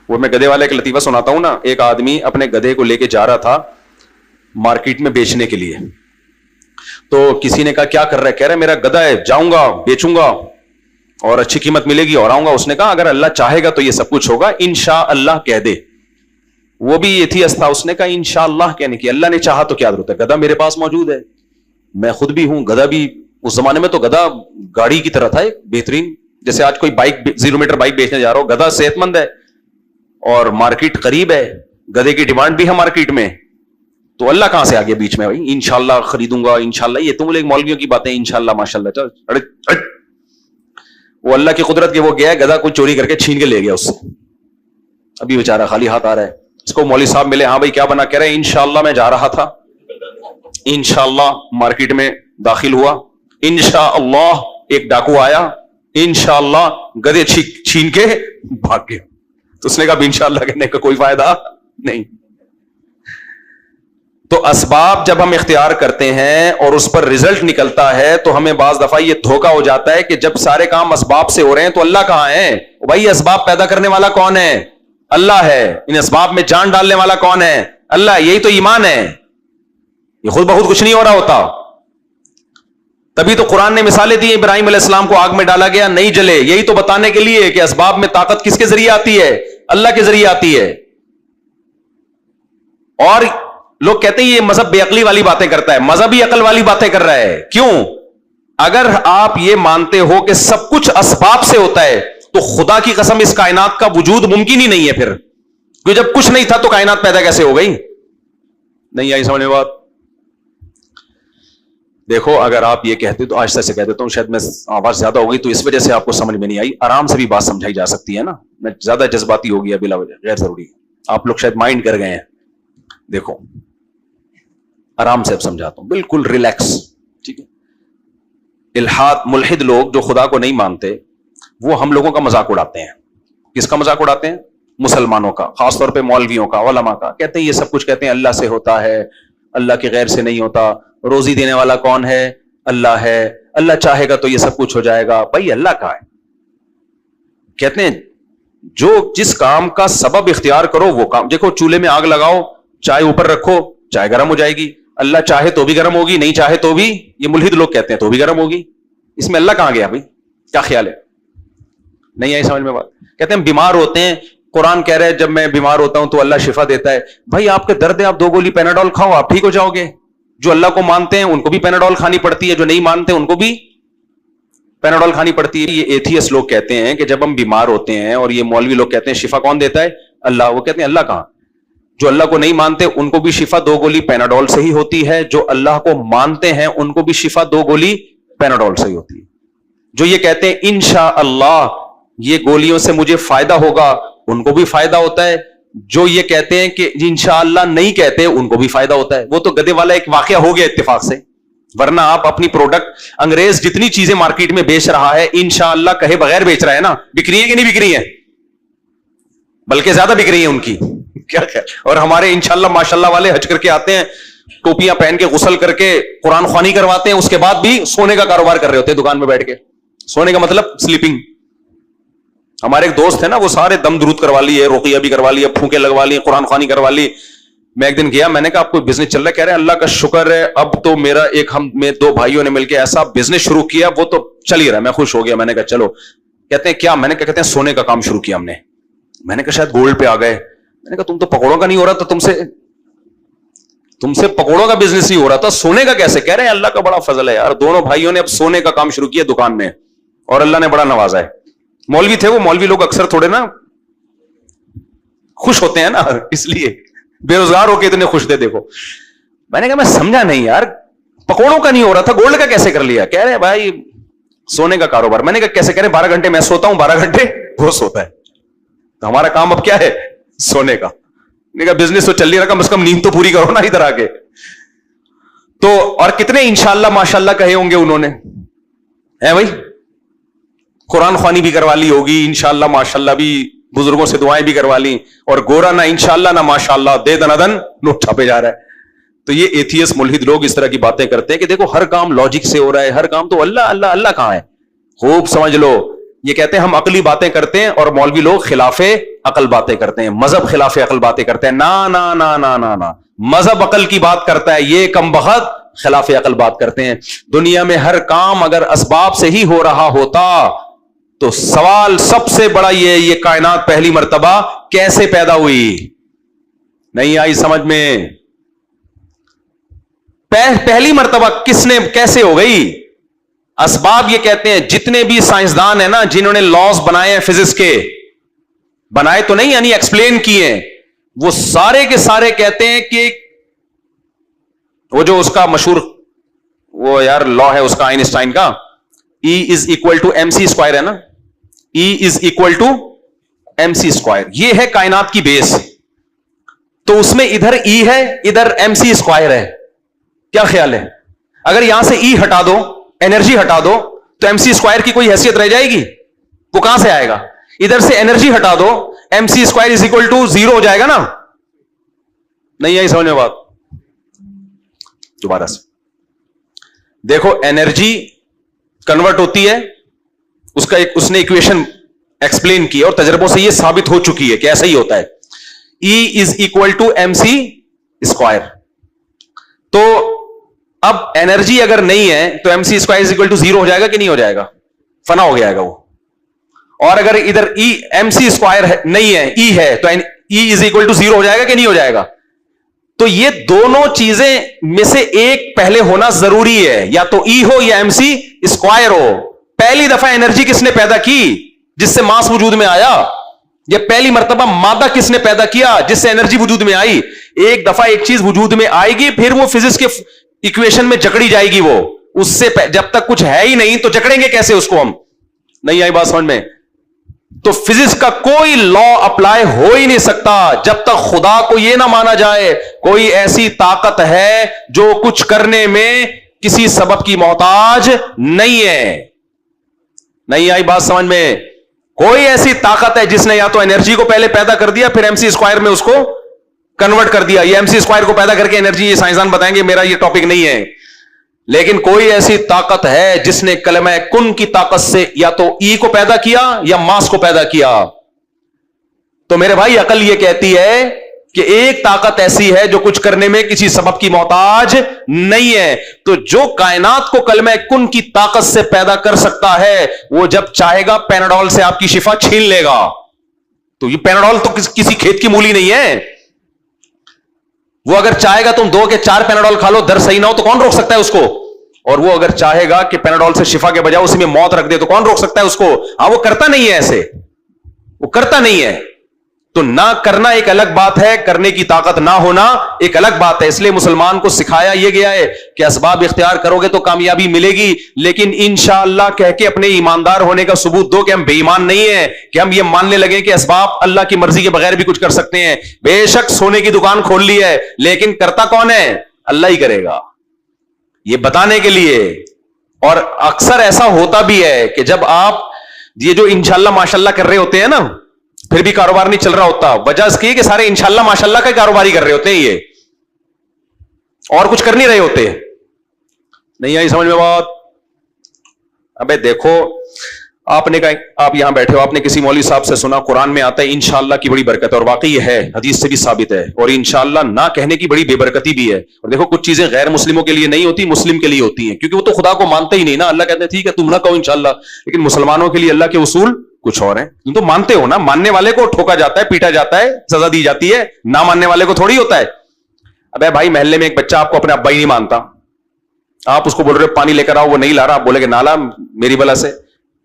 وہ میں گدے والا ایک لطیفہ سناتا ہوں نا. ایک آدمی اپنے گدھے کو لے کے جا رہا تھا مارکیٹ میں بیچنے کے لیے. تو کسی نے کہا کیا کر رہا ہے؟ کہہ رہا ہے میرا گدھا ہے, جاؤں گا بیچوں گا اور اچھی قیمت ملے گی اور آؤں گا. اس نے کہا اگر اللہ چاہے گا تو یہ سب کچھ ہوگا, انشاءاللہ کہہ دے. وہ بھی ایتھیسٹ تھا, اس نے کہا انشاءاللہ کہنے کی, اللہ نے چاہا تو کیا ضرورت ہے, گدھا میرے پاس موجود ہے, میں خود بھی ہوں, گدھا بھی. اس زمانے میں تو گدھا گاڑی کی طرح تھا ایک بہترین, جیسے آج کوئی بائک 0 میٹر بائک بیچنے جا رہا ہو, گدھا صحت مند ہے اور مارکیٹ قریب ہے, گدھے کی ڈیمانڈ بھی ہے مارکیٹ میں, تو اللہ کہاں سے آگے بیچ میں بھائی, انشاءاللہ خریدوں گا انشاءاللہ. یہ تم لوگ مولویوں کی باتیں انشاءاللہ ماشاءاللہ. چل وہ اللہ کی قدرت کے وہ گیا ہے, گدھا کوئی چوری کر کے چھین کے لے گیا اس سے, ابھی بیچارہ خالی ہاتھ آ رہا ہے. اس کو مولوی صاحب ملے, ہاں بھائی کیا بنا, کہہ رہے ہیں انشاءاللہ میں جا رہا تھا, انشاءاللہ مارکیٹ میں داخل ہوا, انشاءاللہ ایک ڈاکو آیا, انشاءاللہ گدھے چھین کے بھاگ گیا. تو اس نے کہا انشاءاللہ کہنے کا کوئی فائدہ نہیں. تو اسباب جب ہم اختیار کرتے ہیں اور اس پر رزلٹ نکلتا ہے تو ہمیں بعض دفعہ یہ دھوکہ ہو جاتا ہے کہ جب سارے کام اسباب سے ہو رہے ہیں تو اللہ کہاں ہے؟ بھائی اسباب پیدا کرنے والا کون ہے؟ اللہ ہے. ان اسباب میں جان ڈالنے والا کون ہے؟ اللہ. یہی تو ایمان ہے, یہ خود بخود کچھ نہیں ہو رہا ہوتا. تبھی تو قرآن نے مثالیں دی, ابراہیم علیہ السلام کو آگ میں ڈالا گیا نہیں جلے, یہی تو بتانے کے لیے کہ اسباب میں طاقت کس کے ذریعے آتی ہے؟ اللہ کے ذریعے آتی ہے. اور لوگ کہتے ہیں یہ مذہب بے عقلی والی باتیں کرتا ہے, مذہبی عقل والی باتیں کر رہا ہے. کیوں؟ اگر آپ یہ مانتے ہو کہ سب کچھ اسباب سے ہوتا ہے تو خدا کی قسم اس کائنات کا وجود ممکن ہی نہیں ہے پھر, کیونکہ جب کچھ نہیں تھا تو کائنات پیدا کیسے ہو گئی؟ نہیں آئی سمجھ میں بات؟ دیکھو اگر آپ یہ کہتے تو آہستہ سے کہہ دیتا ہوں, شاید میں آواز زیادہ ہو گئی تو اس وجہ سے آپ کو سمجھ میں نہیں آئی. آرام سے بھی بات سمجھائی جا سکتی ہے نا, میں زیادہ جذباتی ہو گیا بلا وجہ, غیر ضروری. آپ لوگ شاید مائنڈ کر گئے ہیں. دیکھو آرام سے اب سمجھاتا ہوں, بالکل ریلیکس, ٹھیک ہے. الحاد ملحد لوگ جو خدا کو نہیں مانتے وہ ہم لوگوں کا مذاق اڑاتے ہیں. کس کا مذاق اڑاتے ہیں؟ مسلمانوں کا, خاص طور پہ مولویوں کا, علماء کا. کہتے ہیں یہ سب کچھ کہتے ہیں اللہ سے ہوتا ہے, اللہ کے غیر سے نہیں ہوتا. روزی دینے والا کون ہے؟ اللہ ہے. اللہ چاہے گا تو یہ سب کچھ ہو جائے گا. بھائی اللہ کا ہے. کہتے ہیں جو جس کام کا سبب اختیار کرو وہ کام. دیکھو چولہے میں آگ لگاؤ, چائے اوپر رکھو, چائے گرم ہو جائے گی. اللہ چاہے تو بھی گرم ہوگی, نہیں چاہے تو بھی, یہ ملحد لوگ کہتے ہیں, تو بھی گرم ہوگی. اس میں اللہ کہاں گیا بھائی؟ کیا خیال ہے؟ نہیں آئی سمجھ میں بات؟ کہتے ہیں بیمار ہوتے ہیں, قرآن کہہ رہے ہے جب میں بیمار ہوتا ہوں تو اللہ شفا دیتا ہے. بھائی آپ کے درد ہے, آپ 2 گولی پیناڈول کھاؤ, آپ ٹھیک ہو جاؤ گے. جو اللہ کو مانتے ہیں ان کو بھی پیناڈول کھانی پڑتی ہے, جو نہیں مانتے ان کو بھی پیناڈول کھانی پڑتی ہے. یہ ایتھیسٹ لوگ کہتے ہیں کہ جب ہم بیمار ہوتے ہیں, اور یہ مولوی لوگ کہتے ہیں شفا کون دیتا ہے؟ اللہ. وہ کہتے ہیں اللہ کہاں؟ جو اللہ کو نہیں مانتے ان کو بھی شفا 2 گولی پیناڈول سے ہی ہوتی ہے, جو اللہ کو مانتے ہیں ان کو بھی شفا 2 گولی پیناڈول سے ہی ہوتی ہے. جو یہ کہتے ہیں انشاءاللہ یہ گولیوں سے مجھے فائدہ ہوگا, ان کو بھی فائدہ ہوتا ہے. جو یہ کہتے ہیں کہ انشاءاللہ نہیں کہتے ان کو بھی فائدہ ہوتا ہے. وہ تو گدے والا ایک واقعہ ہو گیا اتفاق سے, ورنہ آپ اپنی پروڈکٹ, انگریز جتنی چیزیں مارکیٹ میں بیچ رہا ہے انشاءاللہ کہے بغیر بیچ رہا ہے نا. بک رہی ہے کہ نہیں بک رہی ہے؟ بلکہ زیادہ بک رہی ہے ان کی. کیا خیال؟ اور ہمارے انشاءاللہ ماشاءاللہ والے حج کر کے آتے ہیں, ٹوپیاں پہن کے, غسل کر کے, قرآن خوانی کرواتے ہیں, اس کے بعد بھی سونے کا کاروبار کر رہے ہوتے ہیں دکان میں بیٹھ کے. سونے کا مطلب سلیپنگ. ہمارے ایک دوست ہے نا, وہ سارے دم درود کروا لیے, رقیہ بھی کروا لیے, پھونکے لگوا لیے, قرآن خوانی کروا لی. میں ایک دن گیا, میں نے کہا آپ کو بزنس چل رہا ہے؟ کہہ رہے ہیں اللہ کا شکر ہے, اب تو میرا ایک ہم میں 2 بھائیوں نے مل کے ایسا بزنس شروع کیا, وہ تو چل ہی رہا ہے. میں خوش ہو گیا. میں نے کہا چلو. کہتے ہیں کیا؟ میں نے کہا کہتے ہیں سونے کا کام شروع کیا ہم نے. میں نے کہا شاید گولڈ پہ آ گئے. میں نے کہا تم تو پکوڑوں کا نہیں ہو رہا تو تم سے پکوڑوں کا بزنس نہیں ہو رہا تھا, سونے کا کیسے؟ کہہ رہے ہیں اللہ کا بڑا فضل ہے یار, دونوں بھائیوں نے اب سونے کا کام شروع کیا دکان میں, اور اللہ نے بڑا نوازا ہے. مولوی تھے وہ, مولوی لوگ اکثر تھوڑے نا خوش ہوتے ہیں نا, اس لیے بے روزگار ہو کے اتنے خوش تھے. دیکھو میں نے کہا میں سمجھا نہیں یار, پکوڑوں کا نہیں ہو رہا تھا, گولڈ کا کیسے کر لیا؟ کہہ رہے بھائی سونے کا کاروبار. میں نے کہا کیسے؟ کہہ رہے 12 گھنٹے میں سوتا ہوں, 12 گھنٹے وہ سوتا ہے, تو ہمارا کام اب کیا ہے؟ سونے کا. میں نے کہا بزنس تو چل نہیں رہا, کم از کم نیند تو پوری کرو نا ادھر آ کے. تو اور کتنے انشاءاللہ ماشاءاللہ کہے ہوں گے انہوں نے, ہے بھائی؟ قرآن خوانی بھی کروا لی ہوگی, انشاءاللہ ماشاءاللہ بھی بزرگوں سے دعائیں بھی کروا لی, اور گورا نہ انشاءاللہ نہ ماشاءاللہ, دے دن نوٹ چھاپے جا رہا ہے. تو یہ ایتھیسٹ ملحد لوگ اس طرح کی باتیں کرتے ہیں کہ دیکھو ہر کام لاجک سے ہو رہا ہے, ہر کام تو اللہ اللہ اللہ کہاں ہے؟ خوب سمجھ لو, یہ کہتے ہیں ہم عقلی باتیں کرتے ہیں اور مولوی لوگ خلاف عقل باتیں کرتے ہیں, مذہب خلاف عقل باتیں کرتے ہیں. نا نا نا نا نا نا, مذہب عقل کی بات کرتا ہے, یہ کم بخت خلاف عقل بات کرتے ہیں. دنیا میں ہر کام اگر اسباب سے ہی ہو رہا ہوتا تو سوال سب سے بڑا یہ کائنات پہلی مرتبہ کیسے پیدا ہوئی؟ نہیں آئی سمجھ میں؟ پہلی مرتبہ کس نے کیسے ہو گئی؟ اسباب یہ کہتے ہیں جتنے بھی سائنسدان ہیں نا جنہوں نے لاز بنائے ہیں فزکس کے, بنائے تو نہیں یعنی ایکسپلین کیے ہیں, وہ سارے کے سارے کہتے ہیں کہ وہ جو اس کا مشہور وہ یار لا ہے اس کا آئنسٹائن کا, E is equal to mc square ہے نا, E is equal to mc square, یہ ہے کائنات کی بیس. تو اس میں ادھر E ہے ادھر mc اسکوائر ہے. کیا خیال ہے اگر یہاں سے E ہٹا دو, انرجی ہٹا دو, تو mc اسکوائر کی کوئی حیثیت رہ جائے گی؟ وہ کہاں سے آئے گا؟ ادھر سے انرجی ہٹا دو, mc square is equal to 0 ہو جائے گا نا. نہیں آئی سمجھ میں بات؟ دوبارہ سے دیکھو, انرجی کنورٹ ہوتی ہے, اس نے ایکویشن ایکسپلین کی اور تجربوں سے یہ ثابت ہو چکی ہے کہ ایسا ہی ہوتا ہے. E is equal to mc square. تو اب انرجی اگر نہیں ہے تو mc square is equal to 0 ہو جائے گا کہ نہیں ہو جائے گا؟ فنا ہو جائے گا وہ. اور اگر ادھر mc اسکوائر نہیں ہے, E ہے, تو E از اکول ٹو 0 ہو جائے گا کہ نہیں ہو جائے گا؟ تو یہ دونوں چیزیں میں سے ایک پہلے ہونا ضروری ہے, یا تو E ہو یا mc اسکوائر ہو. پہلی دفعہ انرجی کس نے پیدا کی جس سے ماس وجود میں آیا؟ یہ پہلی مرتبہ مادہ کس نے پیدا کیا جس سے انرجی وجود میں آئی؟ ایک دفعہ ایک چیز وجود میں آئے گی پھر وہ فزکس کے ایکویشن میں جکڑی جائے گی. وہ اس سے جب تک کچھ ہے ہی نہیں تو جکڑیں گے کیسے اس کو ہم؟ نہیں آئی بات سمجھ میں؟ تو فزکس کا کوئی لا اپلائی ہو ہی نہیں سکتا جب تک خدا کو یہ نہ مانا جائے کوئی ایسی طاقت ہے جو کچھ کرنے میں کسی سبب کی محتاج نہیں ہے. نہیں آئی بات سمجھ میں؟ کوئی ایسی طاقت ہے جس نے یا تو انرجی کو پہلے پیدا کر دیا پھر mc اسکوائر میں اس کو کنورٹ کر دیا. یہ mc اسکوائر کو پیدا کر کے انرجی, یہ سائنسدان بتائیں گے, میرا یہ ٹاپک نہیں ہے. لیکن کوئی ایسی طاقت ہے جس نے کلمہ کن کی طاقت سے یا تو E کو پیدا کیا یا ماس کو پیدا کیا. تو میرے بھائی عقل یہ کہتی ہے کہ ایک طاقت ایسی ہے جو کچھ کرنے میں کسی سبب کی محتاج نہیں ہے. تو جو کائنات کو کلمہ کن کی طاقت سے پیدا کر سکتا ہے وہ جب چاہے گا پیناڈول سے آپ کی شفا چھین لے گا. تو یہ پیناڈول تو کسی کھیت کی مولی نہیں ہے. وہ اگر چاہے گا تم 2 کے 4 پیناڈول کھا لو, درد صحیح نہ ہو تو کون روک سکتا ہے اس کو؟ اور وہ اگر چاہے گا کہ پیناڈول سے شفا کے بجائے اسی میں موت رکھ دے تو کون روک سکتا ہے اس کو؟ ہاں, وہ کرتا نہیں ہے ایسے, وہ کرتا نہیں ہے. تو نہ کرنا ایک الگ بات ہے, کرنے کی طاقت نہ ہونا ایک الگ بات ہے. اس لیے مسلمان کو سکھایا یہ گیا ہے کہ اسباب اختیار کرو گے تو کامیابی ملے گی, لیکن انشاءاللہ کہہ کے اپنے ایماندار ہونے کا ثبوت دو کہ ہم بے ایمان نہیں ہیں, کہ ہم یہ ماننے لگے کہ اسباب اللہ کی مرضی کے بغیر بھی کچھ کر سکتے ہیں. بے شک سونے کی دکان کھول لی ہے, لیکن کرتا کون ہے؟ اللہ ہی کرے گا, یہ بتانے کے لیے. اور اکثر ایسا ہوتا بھی ہے کہ جب آپ یہ جو انشاءاللہ ماشاءاللہ کر رہے ہوتے ہیں نا پھر بھی کاروبار نہیں چل رہا ہوتا, وجہ اس کی کہ سارے انشاءاللہ ماشاءاللہ کا کاروباری کر رہے ہوتے ہیں, یہ اور کچھ کر نہیں رہے ہوتے. نہیں آئی سمجھ میں بات؟ ابے دیکھو, آپ نے کہا, آپ یہاں بیٹھے ہو, آپ نے کسی مولوی صاحب سے سنا قرآن میں آتا ہے انشاءاللہ کی بڑی برکت ہے, اور واقعی یہ ہے, حدیث سے بھی ثابت ہے, اور انشاءاللہ نہ کہنے کی بڑی بے برکتی بھی ہے. اور دیکھو کچھ چیزیں غیر مسلموں کے لیے نہیں ہوتی, مسلم کے لیے ہوتی ہیں, کیونکہ وہ تو خدا کو مانتے ہی نہیں نا. اللہ کہتے ہیں ٹھیک ہے تم نہ کہو انشاءاللہ, لیکن مسلمانوں کے لیے اللہ کے اصول کچھ اور ہیں. تم تو مانتے ہو نا, ماننے والے کو ٹھوکا جاتا ہے, پیٹا جاتا ہے, سزا دی جاتی ہے, نہ ماننے والے کو تھوڑی ہوتا ہے. ابے بھائی محلے میں ایک بچہ آپ کو اپنے ابا ہی نہیں مانتا, آپ اس کو بول رہے ہو پانی لے کر آؤ, وہ نہیں لا رہا, آپ بولے کہ نہ لا میری بلا سے,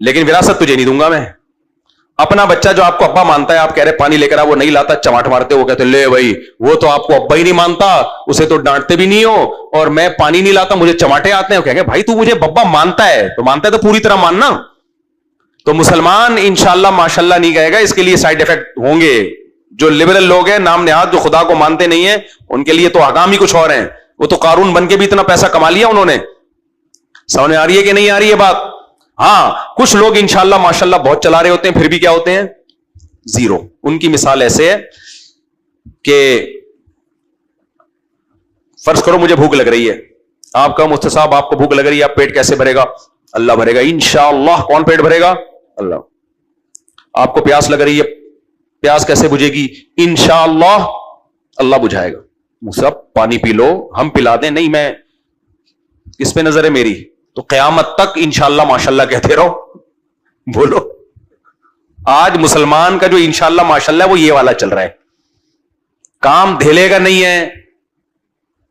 لیکن وراثت تجھے نہیں دوں گا میں. اپنا بچہ جو آپ کو ابا مانتا ہے, آپ کہہ رہے پانی لے کر آؤ, وہ نہیں لاتا, چماٹ مارتے, وہ کہتے لے بھائی وہ تو آپ کو ابا ہی نہیں مانتا, اسے تو ڈانٹتے بھی نہیں ہو, اور میں پانی نہیں لاتا مجھے چماٹے آتے ہیں. وہ کہیں گے بھائی تو مجھے بابا مانتا ہے تو مانتا ہے تو پوری طرح ماننا. تو مسلمان انشاءاللہ ماشاءاللہ نہیں کہے گا, اس کے لیے سائیڈ ایفیکٹ ہوں گے. جو لبرل لوگ ہیں نام نہاد, جو خدا کو مانتے نہیں ہیں, ان کے لیے تو احکام ہی کچھ اور ہیں. وہ تو قارون بن کے بھی اتنا پیسہ کما لیا انہوں نے. سمجھ آ رہی ہے کہ نہیں آ رہی ہے بات؟ ہاں, کچھ لوگ انشاءاللہ ماشاءاللہ بہت چلا رہے ہوتے ہیں پھر بھی کیا ہوتے ہیں؟ زیرو. ان کی مثال ایسے ہے کہ فرض کرو مجھے بھوک لگ رہی ہے, آپ کا مفتی صاحب آپ کو بھوک لگ رہی ہے, آپ پیٹ کیسے بھرے گا؟ اللہ بھرے گا انشاءاللہ. کون پیٹ بھرے گا؟ اللہ. آپ کو پیاس لگ رہی ہے, پیاس کیسے بجھے گی؟ انشاءاللہ اللہ بجھائے گا. سب پانی پی لو, ہم پلا دیں؟ نہیں, میں اس پہ نظر ہے میری, تو قیامت تک انشاءاللہ ماشاءاللہ کہتے رہو. بولو, آج مسلمان کا جو انشاءاللہ ماشاءاللہ وہ یہ والا چل رہا ہے. کام دھیلے کا نہیں ہے,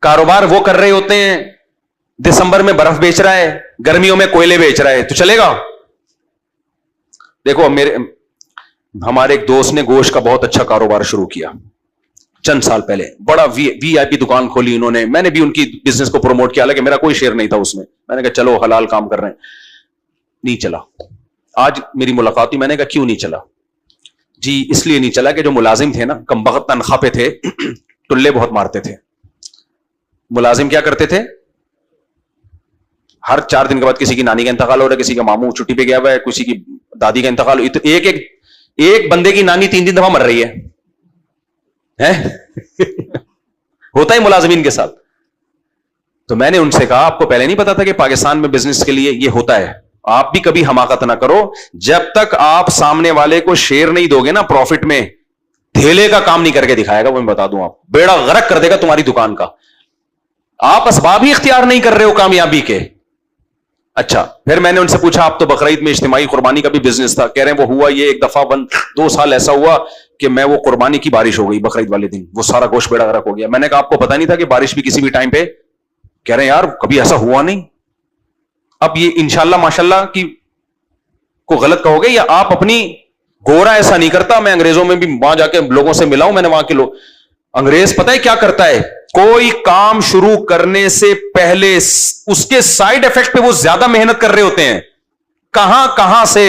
کاروبار وہ کر رہے ہوتے ہیں, دسمبر میں برف بیچ رہا ہے, گرمیوں میں کوئلے بیچ رہا ہے, تو چلے گا؟ دیکھو ہمارے ایک دوست نے گوشت کا بہت اچھا کاروبار شروع کیا چند سال پہلے, بڑا وی آئی پی دکان کھولی انہوں نے. میں نے بھی ان کی بزنس کو پروموٹ کیا, حالانکہ میرا کوئی شیئر نہیں تھا اس میں. میں نے کہا چلو حلال کام کر رہے ہیں, نہیں چلا. آج میری ملاقات ہوئی, میں نے کہا کیوں نہیں چلا؟ جی اس لیے نہیں چلا کہ جو ملازم تھے نا, کم بخت تنخواہ پہ تھے, ٹلے بہت مارتے تھے. ملازم کیا کرتے تھے؟ ہر 4 دن کے بعد کسی کی نانی کا انتقال ہو رہا ہے, کسی کا ماموں چھٹی پہ گیا ہوا ہے, کسی کی دادی کا انتقال ہو, ایک بندے کی نانی 3 دفعہ مر رہی ہے. ہوتا ہے ملازمین کے ساتھ. تو میں نے ان سے کہا آپ کو پہلے نہیں پتا تھا کہ پاکستان میں بزنس کے لیے یہ ہوتا ہے؟ آپ بھی کبھی حماقت نہ کرو. جب تک آپ سامنے والے کو شیئر نہیں دو گے نا پروفٹ میں, دھیلے کا کام نہیں کر کے دکھائے گا وہ, میں بتا دوں, آپ بیڑا غرق کر دے گا تمہاری دکان کا. آپ اسباب ہی اختیار نہیں کر رہے ہو کامیابی کے. اچھا, پھر میں نے ان سے پوچھا آپ تو بقرعید میں اجتماعی قربانی کا بھی بزنس تھا. کہہ رہے ہیں وہ ہوا یہ ایک دفعہ 2 سال ایسا ہوا کہ میں وہ قربانی کی بارش ہو گئی بقرعید والے دن, وہ سارا گوشت بیڑا غرق ہو گیا. میں نے کہا آپ کو پتا نہیں تھا کہ بارش بھی کسی بھی ٹائم پہ؟ کہہ رہے ہیں یار کبھی ایسا ہوا نہیں. اب یہ انشاءاللہ ماشاءاللہ کی کو غلط کہو گے, یا آپ اپنی گورا ایسا نہیں کرتا. میں انگریزوں میں بھی وہاں جا کے لوگوں سے ملا ہوں, میں نے وہاں کے لوگ, انگریز پتہ ہے کیا کرتا ہے؟ کوئی کام شروع کرنے سے پہلے اس کے سائیڈ افیکٹ پہ وہ زیادہ محنت کر رہے ہوتے ہیں. کہاں سے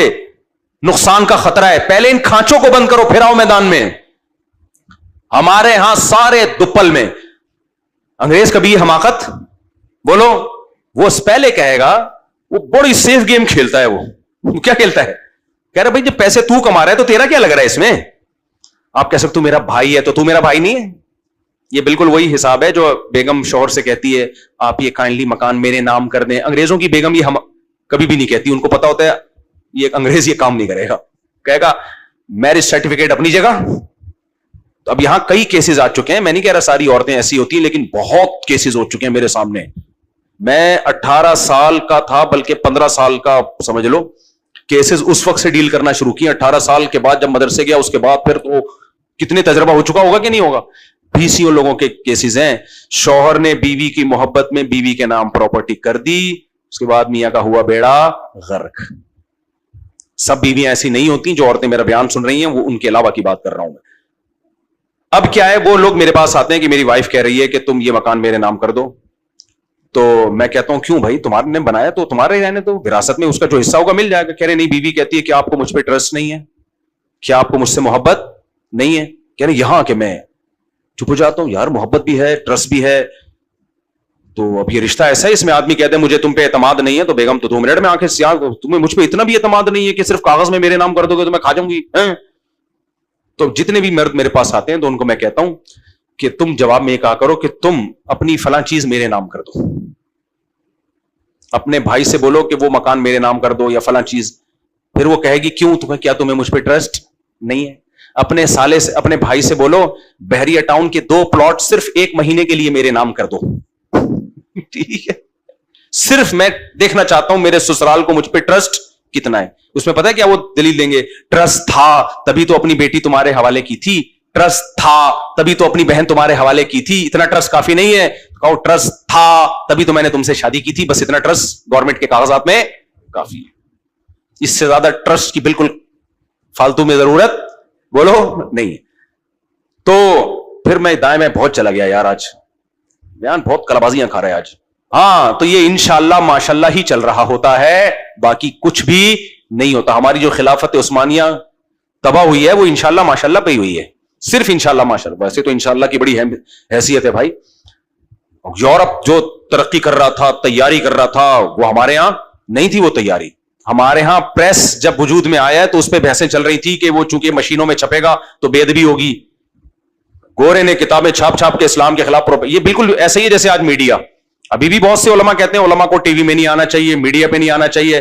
نقصان کا خطرہ ہے, پہلے ان کھانچوں کو بند کرو, پھر آؤ میدان میں. ہمارے ہاں سارے دپل میں. انگریز کبھی حماقت بولو, وہ پہلے کہے گا, وہ بڑی سیف گیم کھیلتا ہے. وہ کیا کھیلتا ہے؟ کہہ رہا بھائی جب پیسے تو کما رہا ہے تو تیرا کیا لگ رہا ہے اس میں؟ آپ کہہ سکتے تو میرا بھائی ہے تو تو میرا بھائی نہیں ہے. یہ بالکل وہی حساب ہے جو بیگم شوہر سے کہتی ہے آپ یہ کائنڈلی مکان میرے نام کر دیں. انگریزوں کی بیگم یہ کبھی بھی نہیں کہتی, ان کو پتا ہوتا ہے یہ انگریز یہ کام نہیں کرے گا, کہے گا میرج سرٹیفکیٹ اپنی جگہ. تو اب یہاں کئی کیسز آ چکے ہیں, میں نہیں کہہ رہا ساری عورتیں ایسی ہوتی ہیں, لیکن بہت کیسز ہو چکے ہیں میرے سامنے. میں 18 سال کا تھا, بلکہ 15 سال کا سمجھ لو, کیسز اس وقت سے ڈیل کرنا شروع کیا. 18 سال کے بعد جب مدرسے گیا, اس کے بعد پھر تو کتنے تجربہ ہو چکا ہوگا کہ نہیں ہوگا. 20 لوگوں کے کیسز ہیں. شوہر نے بیوی کی محبت میں بیوی کے نام پراپرٹی کر دی, اس کے بعد میاں کا ہوا بیڑا غرق. سب بیویاں ایسی نہیں ہوتی جو عورتیں میرا بیان سن رہی ہیں, وہ ان کے علاوہ کی بات کر رہا ہوں میں. اب کیا ہے, وہ لوگ میرے پاس آتے ہیں کہ میری وائف کہہ رہی ہے کہ تم یہ مکان میرے نام کر دو. تو میں کہتا ہوں کیوں بھائی, تمہارے نے بنایا تو تمہارے رہنے دو, وراثت میں اس کا جو حصہ ہوگا مل جائے گا. کہہ رہے نہیں, بیوی کہتی ہے کہ آپ کو مجھ پہ ٹرسٹ نہیں ہے, کیا آپ کو مجھ سے محبت نہیں ہے. کہہ رہے یہاں کہ میں چپ ہو جاتا ہوں, یار محبت بھی ہے ٹرسٹ بھی ہے, تو اب یہ رشتہ ایسا ہے اس میں آدمی کہتے ہیں مجھے تم پہ اعتماد نہیں ہے, تو بیگم تو 2 منٹ میں آنکھیں سیاہ, تمہیں مجھ پہ اتنا بھی اعتماد نہیں ہے کہ صرف کاغذ میں میرے نام کر دو گے تو میں کھا جاؤں گی. تو جتنے بھی مرد میرے پاس آتے ہیں تو ان کو میں کہتا ہوں کہ تم جواب میں یہ کہا کرو کہ تم اپنی فلاں چیز میرے نام کر دو. اپنے بھائی سے بولو کہ وہ مکان میرے نام کر دو یا فلاں چیز. پھر وہ کہے گی کیوں, تمہیں کیا تمہیں مجھ پہ ٹرسٹ نہیں ہے. اپنے سالے سے اپنے بھائی سے بولو بحریہ ٹاؤن کے 2 پلاٹ صرف 1 مہینے کے لیے میرے نام کر دو. ٹھیک ہے, صرف میں دیکھنا چاہتا ہوں میرے سسرال کو مجھ پہ ٹرسٹ کتنا ہے. اس میں پتہ ہے کیا وہ دلیل دیں گے, ٹرسٹ تھا تبھی تو اپنی بیٹی تمہارے حوالے کی تھی, ٹرسٹ تھا تبھی تو اپنی بہن تمہارے حوالے کی تھی. اتنا ٹرسٹ کافی نہیں ہے, کہو ٹرسٹ تھا تبھی تو میں نے تم سے شادی کی تھی, بس اتنا ٹرسٹ گورنمنٹ کے کاغذات میں کافی ہے. اس سے زیادہ ٹرسٹ کی بالکل فالتو میں ضرورت بولو نہیں. تو پھر میں دائیں میں بہت چلا گیا یار, آج بیان بہت کلابازیاں کھا رہا ہے آج. ہاں تو یہ انشاءاللہ ماشاءاللہ ہی چل رہا ہوتا ہے, باقی کچھ بھی نہیں ہوتا. ہماری جو خلافت عثمانیہ تباہ ہوئی ہے وہ انشاءاللہ ماشاءاللہ پہ ہی ہوئی ہے, صرف انشاءاللہ ماشاءاللہ. ویسے تو انشاءاللہ کی بڑی حیثیت ہے بھائی. یورپ جو ترقی کر رہا تھا, تیاری کر رہا تھا, وہ ہمارے ہاں نہیں تھی وہ تیاری. ہمارے ہاں پریس جب وجود میں آیا ہے تو اس پہ بحثیں چل رہی تھی کہ وہ چونکہ مشینوں میں چھپے گا تو بے ادبی ہوگی. گورے نے کتابیں چھاپ چھاپ کے اسلام کے خلاف یہ بالکل ایسے ہی جیسے آج میڈیا. ابھی بھی بہت سے علماء کہتے ہیں علماء کو ٹی وی میں نہیں آنا چاہیے, میڈیا پہ نہیں آنا چاہیے.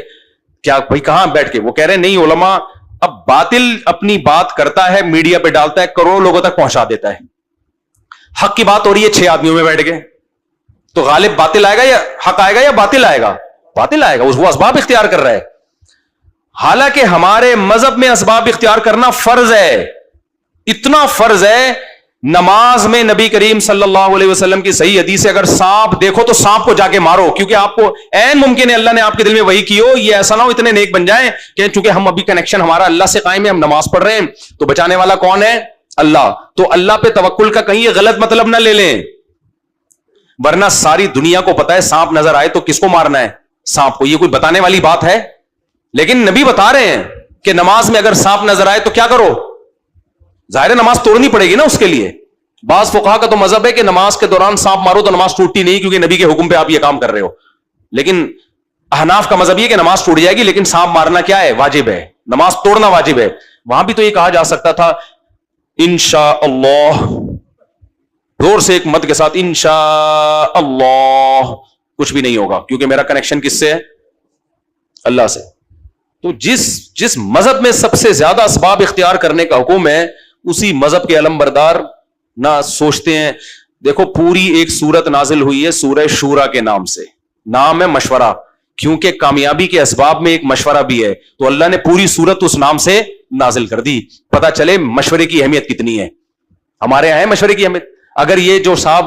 کیا بھائی کہاں بیٹھ کے؟ وہ کہہ رہے ہیں نہیں علماء، اب باطل اپنی بات کرتا ہے، میڈیا پہ ڈالتا ہے، کروڑوں لوگوں تک پہنچا دیتا ہے. حق کی بات ہو رہی ہے 6 آدمیوں میں بیٹھ کے، تو غالب باطل آئے گا یا حق آئے گا یا باطل آئے گا؟ باطل آئے گا. وہ اسباب اختیار کر رہا ہے. حالانکہ ہمارے مذہب میں اسباب اختیار کرنا فرض ہے، اتنا فرض ہے. نماز میں نبی کریم صلی اللہ علیہ وسلم کی صحیح حدیث ہے، اگر سانپ دیکھو تو سانپ کو جا کے مارو، کیونکہ آپ کو عین ممکن ہے اللہ نے آپ کے دل میں وہی کی ہو. یہ ایسا نہ ہو اتنے نیک بن جائیں کہ چونکہ ہم ابھی کنیکشن ہمارا اللہ سے قائم ہے، ہم نماز پڑھ رہے ہیں، تو بچانے والا کون ہے؟ اللہ. تو اللہ پہ توکل کا کہیں یہ غلط مطلب نہ لے لیں، ورنہ ساری دنیا کو پتا ہے سانپ نظر آئے تو کس کو مارنا ہے؟ سانپ کو. یہ کوئی بتانے والی بات ہے؟ لیکن نبی بتا رہے ہیں کہ نماز میں اگر سانپ نظر آئے تو کیا کرو؟ ظاہر نماز توڑنی پڑے گی نا اس کے لیے. بعض فقہا کا تو مذہب ہے کہ نماز کے دوران سانپ مارو تو نماز ٹوٹتی نہیں، کیونکہ نبی کے حکم پہ آپ یہ کام کر رہے ہو. لیکن احناف کا مذہب یہ کہ نماز ٹوٹ جائے گی، لیکن سانپ مارنا کیا ہے؟ واجب ہے. نماز توڑنا واجب ہے. وہاں بھی تو یہ کہا جا سکتا تھا انشاءاللہ، زور سے ایک مد کے ساتھ، انشاءاللہ کچھ بھی نہیں ہوگا، کیونکہ میرا کنیکشن کس سے ہے؟ اللہ سے. تو جس مذہب میں سب سے زیادہ اسباب اختیار کرنے کا حکم ہے، اسی مذہب کے علم بردار نہ سوچتے ہیں. دیکھو پوری ایک سورت نازل ہوئی ہے سورہ شورا کے نام سے. نام ہے مشورہ، کیونکہ کامیابی کے اسباب میں ایک مشورہ بھی ہے، تو اللہ نے پوری سورت اس نام سے نازل کر دی. پتہ چلے مشورے کی اہمیت کتنی ہے. ہمارے یہاں ہے مشورے کی اہمیت. اگر یہ جو صاحب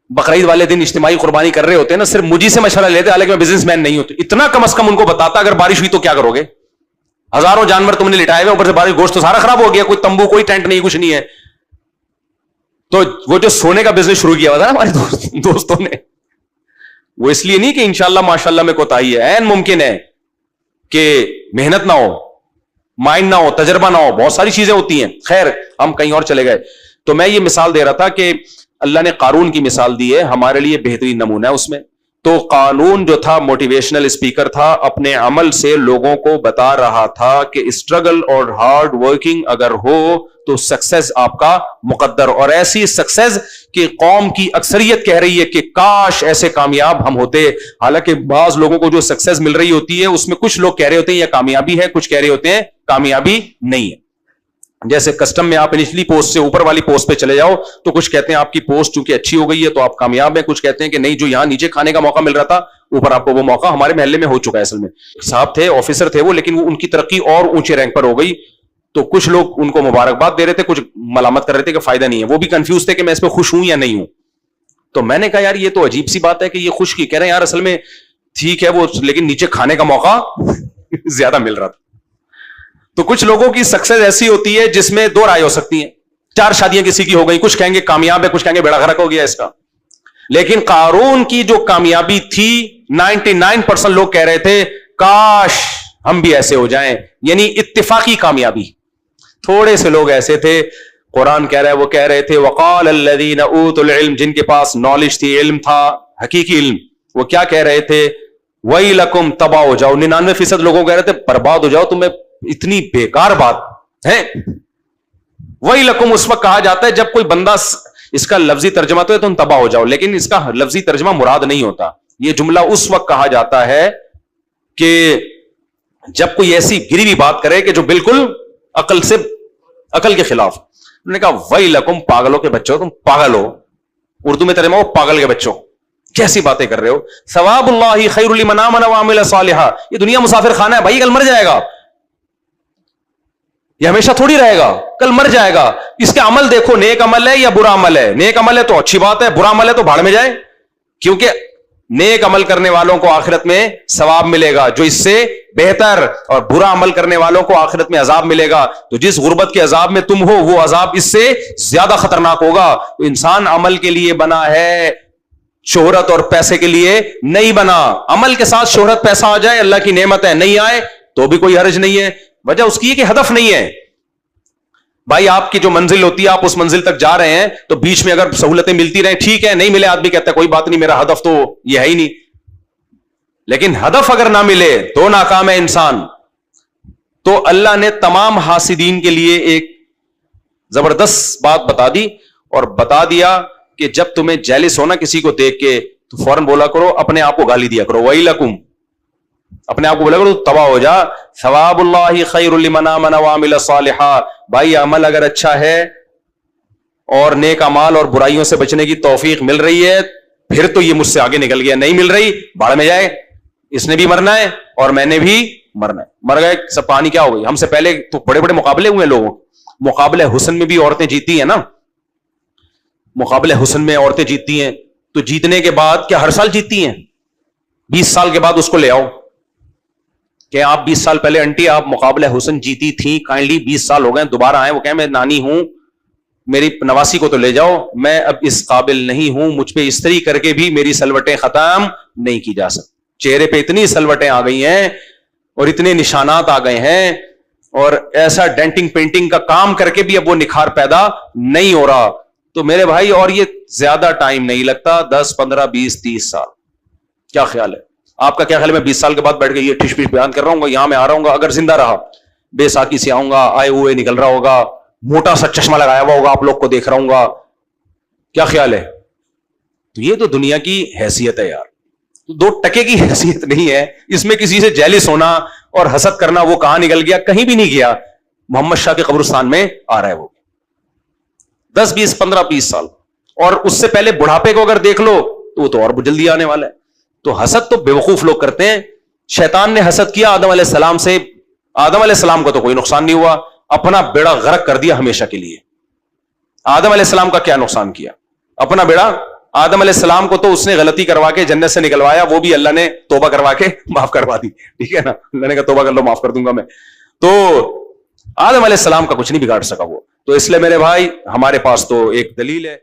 بقرعید والے دن اجتماعی قربانی کر رہے ہوتے ہیں نا، صرف مجھے سے مشورہ لیتے، حالانکہ میں بزنس مین نہیں ہوں، تو اتنا کم از کم ان کو بتاتا اگر بارش ہوئی تو کیا کرو گے؟ ہزاروں جانور تم نے لٹائے ہوئے، اوپر سے بارش، گوشت تو سارا خراب ہو گیا، کوئی تمبو کوئی ٹینٹ نہیں، کچھ نہیں ہے. تو وہ جو سونے کا بزنس شروع کیا ہوا تھا نا ہمارے دوستوں نے، وہ اس لیے نہیں کہ انشاءاللہ ماشاءاللہ میں کوتاہی ہے، عین ممکن ہے کہ محنت نہ ہو، مائنڈ نہ ہو، تجربہ نہ ہو، بہت ساری چیزیں ہوتی ہیں. خیر ہم کہیں اور چلے گئے. تو میں یہ مثال دے رہا تھا کہ اللہ نے قارون کی مثال دی ہے، ہمارے لیے بہترین نمونہ ہے اس میں. تو قارون جو تھا موٹیویشنل اسپیکر تھا، اپنے عمل سے لوگوں کو بتا رہا تھا کہ اسٹرگل اور ہارڈ ورکنگ اگر ہو تو سکسیس آپ کا مقدر، اور ایسی سکسیس کہ قوم کی اکثریت کہہ رہی ہے کہ کاش ایسے کامیاب ہم ہوتے. حالانکہ بعض لوگوں کو جو سکسیس مل رہی ہوتی ہے اس میں کچھ لوگ کہہ رہے ہوتے ہیں یہ کامیابی ہے، کچھ کہہ رہے ہوتے ہیں کامیابی نہیں ہے. جیسے کسٹم میں آپ انیشلی پوسٹ سے اوپر والی پوسٹ پہ چلے جاؤ تو کچھ کہتے ہیں آپ کی پوسٹ چونکہ اچھی ہو گئی ہے تو آپ کامیاب ہیں، کچھ کہتے ہیں کہ نہیں جو یہاں نیچے کھانے کا موقع مل رہا تھا اوپر آپ کو وہ موقع ہمارے محلے میں ہو چکا ہے. اصل میں صاحب تھے، آفیسر تھے وہ، لیکن وہ ان کی ترقی اور اونچے رینک پر ہو گئی. تو کچھ لوگ ان کو مبارکباد دے رہے تھے، کچھ ملامت کر رہے تھے کہ فائدہ نہیں ہے. وہ بھی کنفیوز تھے کہ میں اس پہ خوش ہوں یا نہیں ہوں. تو میں نے کہا یار یہ تو عجیب سی بات ہے کہ یہ خوش کی کہہ رہے ہیں یار اصل میں ٹھیک ہے وہ، لیکن نیچے کھانے کا موقع زیادہ مل رہا تھا. تو کچھ لوگوں کی سکسیس ایسی ہوتی ہے جس میں 2 رائے ہو سکتی ہیں. 4 شادیاں کسی کی ہو گئی، کچھ کہیں گے کامیاب ہے، کچھ کہیں گے بیڑا غرق ہو گیا اس کا. لیکن قارون کی جو کامیابی تھی 99% لوگ کہہ رہے تھے کاش ہم بھی ایسے ہو جائیں، یعنی اتفاقی کامیابی. تھوڑے سے لوگ ایسے تھے، قرآن کہہ رہا ہے وہ کہہ رہے تھے وقال الذین اوتوا العلم، جن کے پاس نالج تھی، علم تھا، حقیقی علم، وہ کیا کہہ رہے تھے؟ ویلکم، تباہ ہو جاؤ. 99% لوگوں کہہ رہے تھے برباد ہو جاؤ، تمہیں اتنی بیکار بات ہے. ویلکم اس وقت کہا جاتا ہے جب کوئی بندہ، اس کا لفظی ترجمہ تو ہے تم تباہ ہو جاؤ، لیکن اس کا لفظی ترجمہ مراد نہیں ہوتا. یہ جملہ اس وقت کہا جاتا ہے کہ جب کوئی ایسی گری ہوئی بات کرے کہ جو بالکل عقل کے خلاف. انہوں نے کہا ویلکم، پاگلوں کے بچوں، تم پاگل ہو. اردو میں ترجمہ ہو پاگل کے بچوں، کیسی باتیں کر رہے ہو. ثواب اللہ خیر لمن آمن وعمل صالحا. یہ دنیا مسافر خانہ ہے بھائی، کل مر جائے گا. یہ ہمیشہ تھوڑی رہے گا، کل مر جائے گا. اس کے عمل دیکھو، نیک عمل ہے یا برا عمل ہے. نیک عمل ہے تو اچھی بات ہے، برا عمل ہے تو بھاڑ میں جائے. کیونکہ نیک عمل کرنے والوں کو آخرت میں ثواب ملے گا جو اس سے بہتر، اور برا عمل کرنے والوں کو آخرت میں عذاب ملے گا. تو جس غربت کے عذاب میں تم ہو وہ عذاب اس سے زیادہ خطرناک ہوگا. تو انسان عمل کے لیے بنا ہے، شہرت اور پیسے کے لیے نہیں بنا. عمل کے ساتھ شہرت پیسہ آ جائے اللہ کی نعمت ہے، نہیں آئے تو بھی کوئی حرج نہیں ہے. وجہ اس کی ہے کہ ہدف نہیں ہے. بھائی آپ کی جو منزل ہوتی ہے، آپ اس منزل تک جا رہے ہیں تو بیچ میں اگر سہولتیں ملتی رہیں ٹھیک ہے، نہیں ملے آدمی کہتا ہے کوئی بات نہیں، میرا ہدف تو یہ ہے ہی نہیں. لیکن ہدف اگر نہ ملے تو ناکام ہے انسان. تو اللہ نے تمام حاسدین کے لیے ایک زبردست بات بتا دی، اور بتا دیا کہ جب تمہیں جیلس ہونا کسی کو دیکھ کے تو فوراً بولا کرو، اپنے آپ کو گالی دیا کرو ویلکم. اپنے آپ کو بولے تو تباہ ہو جا. ثواب اللہ خیر لمن آمن وعمل صالحا. بھائی عمل اگر اچھا ہے اور نیک اعمال اور برائیوں سے بچنے کی توفیق مل رہی ہے, پھر تو یہ مجھ سے آگے نکل گیا. نہیں مل رہی, بھاڑ میں جائے, اس نے بھی مرنا ہے اور میں نے بھی مرنا ہے. مر گئے سب, کہانی کیا ہو گئی. ہم سے پہلے تو بڑے بڑے مقابلے ہوئے لوگوں, مقابلے حسن میں بھی عورتیں جیتی ہیں نا, مقابلے حسن میں عورتیں جیتتی ہیں, تو جیتنے کے بعد کیا ہر سال جیتتی ہیں؟ 20 سال کے بعد اس کو لے آؤ کہ آپ 20 سال پہلے انٹی آپ مقابلہ حسن جیتی تھی, کائنڈلی 20 سال ہو گئے دوبارہ آئے, وہ کہیں میں نانی ہوں, میری نواسی کو تو لے جاؤ, میں اب اس قابل نہیں ہوں, مجھ پہ استری کر کے بھی میری سلوٹیں ختم نہیں کی جا سکتی. چہرے پہ اتنی سلوٹیں آ گئی ہیں اور اتنے نشانات آ گئے ہیں اور ایسا ڈینٹنگ پینٹنگ کا کام کر کے بھی اب وہ نکھار پیدا نہیں ہو رہا. تو میرے بھائی, اور یہ زیادہ ٹائم نہیں لگتا, 10 15 20 30 سال. کیا خیال ہے آپ کا؟ کیا خیال ہے میں 20 سال کے بعد بیٹھ کے یہ ٹھش پش بیان کر رہا ہوں گا, یہاں میں آ رہا ہوں گا, اگر زندہ رہا بے ساکی سے آؤں گا, آئے ہوئے نکل رہا ہوگا, موٹا سا چشمہ لگایا ہوا ہوگا, آپ لوگ کو دیکھ رہا ہوں گا. کیا خیال ہے؟ تو یہ تو دنیا کی حیثیت ہے یار, 2 ٹکے کی حیثیت نہیں ہے. اس میں کسی سے جیلس ہونا اور حسد کرنا, وہ کہاں نکل گیا؟ کہیں بھی نہیں گیا, محمد شاہ کے قبرستان میں آ رہا ہے وہ 10 20 15 20 سال. اور اس سے پہلے بڑھاپے کو اگر دیکھ لو تو وہ تو اور جلدی آنے والا ہے. تو حسد تو بیوقوف لوگ کرتے ہیں. شیطان نے حسد کیا آدم علیہ السلام سے, آدم علیہ السلام کو تو کوئی نقصان نہیں ہوا, اپنا بیڑا غرق کر دیا ہمیشہ کے لیے. آدم علیہ السلام کا کیا نقصان کیا؟ اپنا بیڑا. آدم علیہ السلام کو تو اس نے غلطی کروا کے جنت سے نکلوایا, وہ بھی اللہ نے توبہ کروا کے معاف کروا دی, ٹھیک ہے نا, اللہ نے کہا توبہ کر لو معاف کر دوں گا میں. تو آدم علیہ السلام کا کچھ نہیں بگاڑ سکا وہ. تو اس لیے میرے بھائی ہمارے پاس تو ایک دلیل ہے.